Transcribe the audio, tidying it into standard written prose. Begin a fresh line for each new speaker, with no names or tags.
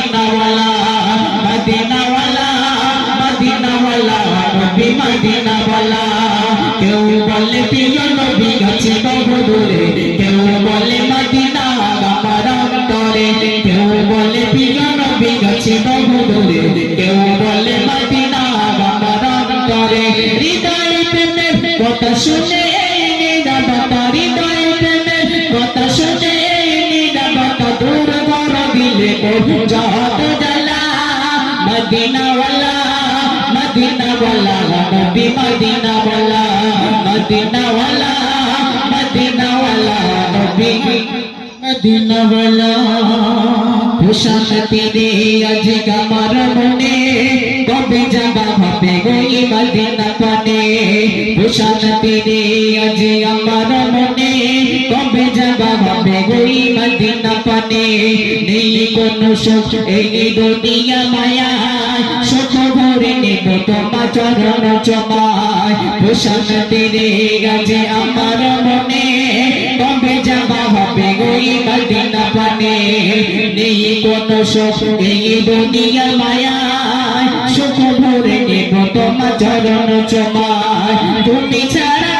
মদিনাওয়ালা মদিনাওয়ালা মদিনাওয়ালা নবী মদিনাওয়ালা কেউ বলে প্রিয় নবী গেছে বহুদূরে কেউ বলে মদিনা আমার অন্তরে কেউ বলে প্রিয় নবী গেছে বহুদূরে কেউ বলে মদিনা আমার অন্তরে হৃদয় প্রেমের কথা শুনে নিরাপত্তা হৃদয় প্রেমের কথা শুনে নিরাপত্তা দূর বড় দিলে যত জ্বালা মদিনাওয়ালা মদিনাওয়ালা নবী মদিনাওয়ালা মদিনাওয়ালা মদিনাওয়ালা নবী মদিনাওয়ালা শান্তি রে আজ আমার মনে কবে যাবা হবে ওই মদিনা পানে শান্তি রে আজ আমার মনে কবে যাবা হবে ওই মদিনা পানে নেই কোনো সুখ এই দুনিয়া মায়া সুখ ভরে নেব তোমার চরণ চমায় শান্তি রে আজ আমার মনে কবে যাবা হবে ওই মদিনা পানে নেই কোনো সুখ এই দুনিয়া মায়া সুখ ভরে নেব তোমার চরণ চমায় তুমি ছাড়া